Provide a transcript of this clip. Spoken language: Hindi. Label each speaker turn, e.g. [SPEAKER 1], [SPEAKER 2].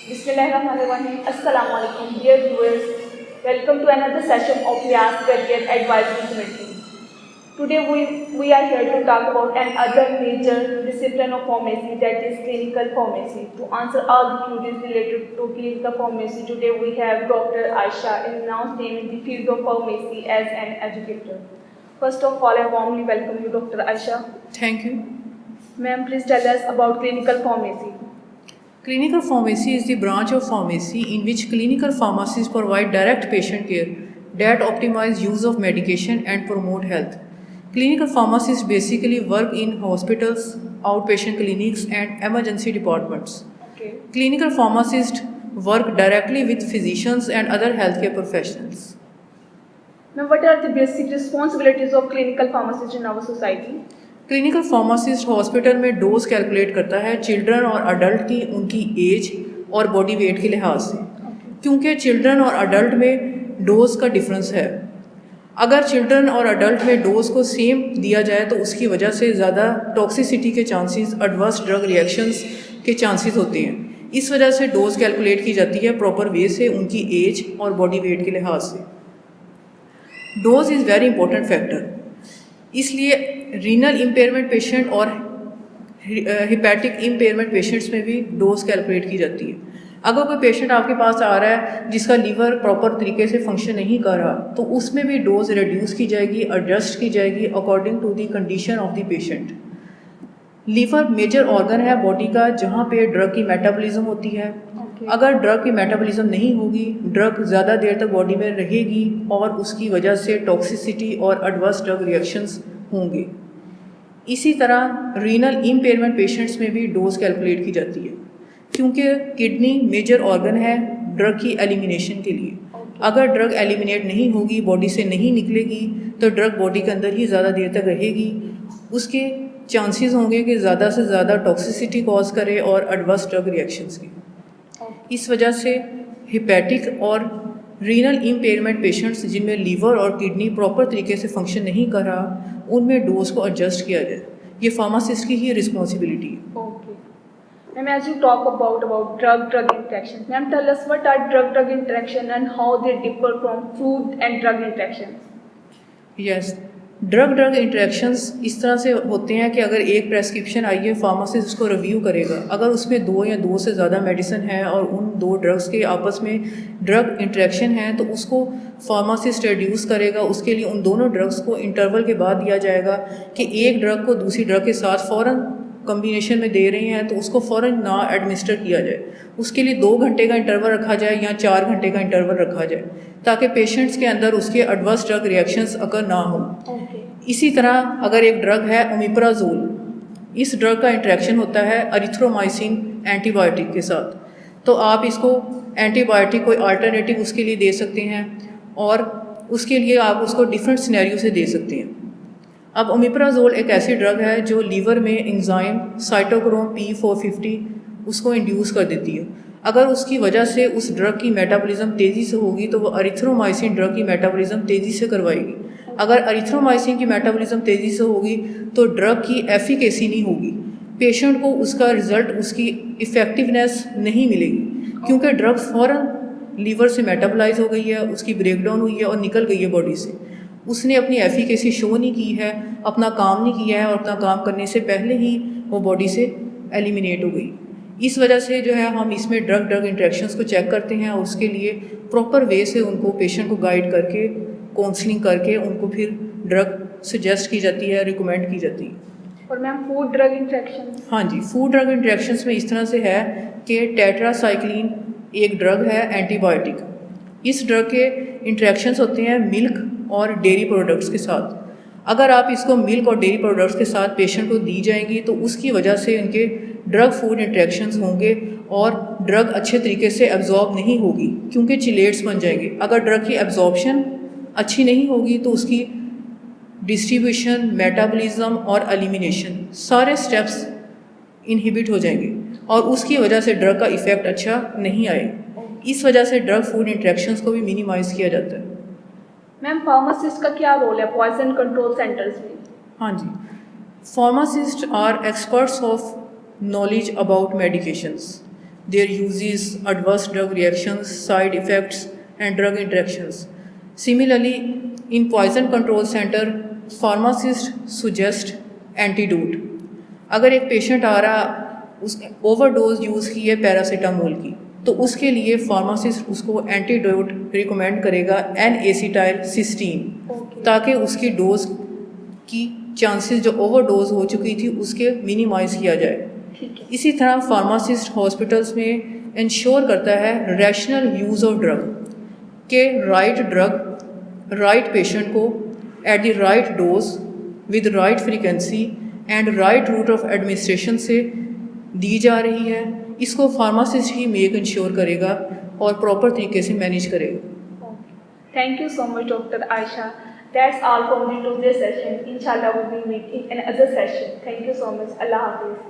[SPEAKER 1] Bismillahirrahmanirrahim. Assalamu alaikum, dear viewers. Welcome to another session of Riyaz Career Advisory Committee. Today we are here to talk about another major discipline of pharmacy, that is clinical pharmacy. To answer all the queries related to clinical pharmacy, today we have Dr. Aisha, a renowned name in the field of pharmacy as an educator. First of all, I warmly welcome you, Dr. Aisha.
[SPEAKER 2] Thank you.
[SPEAKER 1] Ma'am, please tell us about clinical pharmacy.
[SPEAKER 2] Clinical pharmacy is the branch of pharmacy in which clinical pharmacists provide direct patient care that optimize use of medication and promote health. Clinical pharmacists basically work in hospitals, outpatient clinics, and emergency departments.
[SPEAKER 1] Okay.
[SPEAKER 2] Clinical pharmacists work directly with physicians and other healthcare professionals.
[SPEAKER 1] Now, what are the basic responsibilities of clinical pharmacist in our society?
[SPEAKER 2] Clinical pharmacist hospital में डोज कैलकुलेट करता है चिल्ड्रन और अडल्ट की उनकी एज और बॉडी वेट के लिहाज से, क्योंकि चिल्ड्रन और अडल्ट में डोज का डिफरेंस है। अगर चिल्ड्रन और अडल्ट में डोज को सेम दिया जाए तो उसकी वजह से ज़्यादा टॉक्सिसिटी के चांसेस, एडवर्स ड्रग रिएक्शंस के चांसेस होते हैं। इस वजह से डोज कैलकुलेट की जाती है प्रॉपर वे से उनकी एज और बॉडी वेट के लिहाज से। Dose is very important factor, इसलिए रीनल इम्पेयरमेंट पेशेंट और हिपैटिक इम्पेयरमेंट पेशेंट्स में भी डोज कैलकुलेट की जाती है। अगर कोई पेशेंट आपके पास आ रहा है जिसका लीवर प्रॉपर तरीके से फंक्शन नहीं कर रहा, तो उसमें भी डोज रिड्यूस की जाएगी, एडजस्ट की जाएगी according to the condition of the patient. Liver major organ है बॉडी का जहाँ पे ड्रग की मेटाबॉलिज्म होती है। अगर ड्रग की मेटाबॉलिज्म नहीं होगी, ड्रग ज़्यादा देर तक बॉडी में रहेगी और उसकी वजह से टॉक्सिसिटी और एडवर्स ड्रग रिएक्शंस होंगे। इसी तरह रीनल इम्पेयरमेंट पेशेंट्स में भी डोज कैलकुलेट की जाती है, क्योंकि किडनी मेजर ऑर्गन है ड्रग की एलिमिनेशन के लिए। अगर ड्रग एलिमिनेट नहीं होगी, बॉडी से नहीं निकलेगी, तो ड्रग बॉडी के अंदर ही ज़्यादा देर तक रहेगी। उसके चांसेस होंगे कि ज़्यादा से ज़्यादा टॉक्सिसिटी कॉज करे और एडवर्स ड्रग रिएक्शंस की। इस वजह से हिपैटिक और रीनल इम्पेयरमेंट पेशेंट्स जिनमें लीवर और किडनी प्रॉपर तरीके से फंक्शन नहीं कर रहा, उनमें डोज को एडजस्ट किया जाए। ये फार्मासिस्ट की ही रिस्पॉन्सिबिलिटी है।
[SPEAKER 1] Okay. Ma'am, as you talk about drug interactions, ma'am, tell us what are drug interaction and how they differ from food and drug interactions.
[SPEAKER 2] Yes, drug interactions इस तरह से होते हैं कि अगर एक प्रेस्क्रिप्शन आई है, फार्मासिस्ट उसको रिव्यू करेगा। अगर उसमें 2 या 2 से ज़्यादा मेडिसिन है और उन 2 ड्रग्स के आपस में ड्रग इंटरेक्शन है, तो उसको फार्मासिस्ट रिड्यूस करेगा। उसके लिए उन दोनों ड्रग्स को इंटरवल के बाद दिया जाएगा कि एक ड्रग को दूसरी ड्रग के साथ फ़ौरन कॉम्बिनेशन में दे रहे हैं तो उसको फ़ौरन ना एडमिनिस्टर किया जाए। उसके लिए 2 घंटे का इंटरवल रखा जाए या 4 घंटे का इंटरवल रखा जाए, ताकि पेशेंट्स के अंदर उसके एडवर्स ड्रग रिएक्शंस अगर ना हो। इसी तरह अगर एक ड्रग है ओमिप्राजोल, इस ड्रग का इंटरेक्शन होता है एरिथ्रोमाइसिन एंटीबायोटिक के साथ, तो आप इसको एंटीबायोटिक कोई अल्टरनेटिव उसके लिए दे सकते हैं और उसके लिए आप उसको डिफरेंट सिनेरियो से दे सकते हैं। अब ओमिप्राजोल एक ऐसी ड्रग है जो लीवर में एंजाइम साइटोक्रोम P450 उसको इंड्यूस कर देती है। अगर उसकी वजह से उस ड्रग की मेटाबॉलिज्म तेज़ी से होगी तो वो एरिथ्रोमाइसिन ड्रग की मेटाबॉलिज्म तेज़ी से करवाएगी। अगर एरिथ्रोमाइसिन की मेटाबॉलिज्म तेज़ी से होगी तो ड्रग की एफिकेसी नहीं होगी, पेशेंट को उसका रिज़ल्ट, उसकी इफ़ेक्टिवनेस नहीं मिलेगी, क्योंकि ड्रग फ़ौरन लीवर से मेटाबोलाइज हो गई है, उसकी ब्रेकडाउन हुई है और निकल गई है बॉडी से। उसने अपनी एफिकेसी शो नहीं की है, अपना काम नहीं किया है और अपना काम करने से पहले ही वो बॉडी से एलिमिनेट हो गई। इस वजह से जो है हम इसमें ड्रग इंटरेक्शंस को चेक करते हैं और उसके लिए प्रॉपर वे से उनको पेशेंट को गाइड करके, काउंसलिंग करके उनको फिर ड्रग सजेस्ट की जाती है, रिकमेंड की जाती है।
[SPEAKER 1] और मैम फूड ड्रग इंटरेक्शन?
[SPEAKER 2] हाँ जी, फूड ड्रग इंटरेक्शंस में इस तरह से है कि टेट्रासाइक्लिन एक ड्रग है एंटीबायोटिक। इस ड्रग के इंटरेक्शंस होते हैं मिल्क और डेयरी प्रोडक्ट्स के साथ। अगर आप इसको मिल्क और डेयरी प्रोडक्ट्स के साथ पेशेंट को दी जाएंगी तो उसकी वजह से इनके ड्रग फूड इंटरेक्शंस होंगे और ड्रग अच्छे तरीके से एब्जॉर्ब नहीं होगी, क्योंकि चिलेट्स बन जाएंगे। अगर ड्रग की एब्जॉर्प्शन अच्छी नहीं होगी तो उसकी डिस्ट्रीब्यूशन, मेटाबॉलिज्म और एलिमिनेशन सारे स्टेप्स इनहिबिट हो जाएंगे और उसकी वजह से ड्रग का इफ़ेक्ट अच्छा नहीं आएगा। इस वजह से ड्रग फूड इंटरेक्शंस को भी मिनिमाइज़ किया जाता है।
[SPEAKER 1] मैम फार्मासिस्ट का क्या रोल है पॉइजन कंट्रोल सेंटर्स में?
[SPEAKER 2] हाँ जी, pharmacist are experts of knowledge about medications. their uses, adverse drug reactions, side effects, and drug interactions. Similarly, in poison control center, pharmacists suggest antidote. अगर एक पेशेंट आ रहा उसने ओवरडोज यूज़ की है पैरासीटामोल की, तो उसके लिए फार्मासिस्ट उसको एंटीडोट रिकमेंड करेगा एन एसिटाइल सिस्टीन,
[SPEAKER 1] Okay.
[SPEAKER 2] ताकि उसकी डोज की चांसेस जो ओवरडोज हो चुकी थी उसके मिनिमाइज़ किया जाए।
[SPEAKER 1] ठीक है।
[SPEAKER 2] इसी तरह फार्मासिस्ट हॉस्पिटल्स में इंश्योर करता है रैशनल यूज़ ऑफ ड्रग, के राइट ड्रग राइट पेशेंट को at the right dose with right frequency and right route of administration से दी जा रही है। इसको फार्मासिस्ट ही मेक इंश्योर करेगा और प्रॉपर तरीके से मैनेज करेगा।
[SPEAKER 1] Okay. Thank you so much, Dr. Aisha. That's all from the today's session. Inshallah, we will meet in another session. Thank you so much. Allah Hafiz.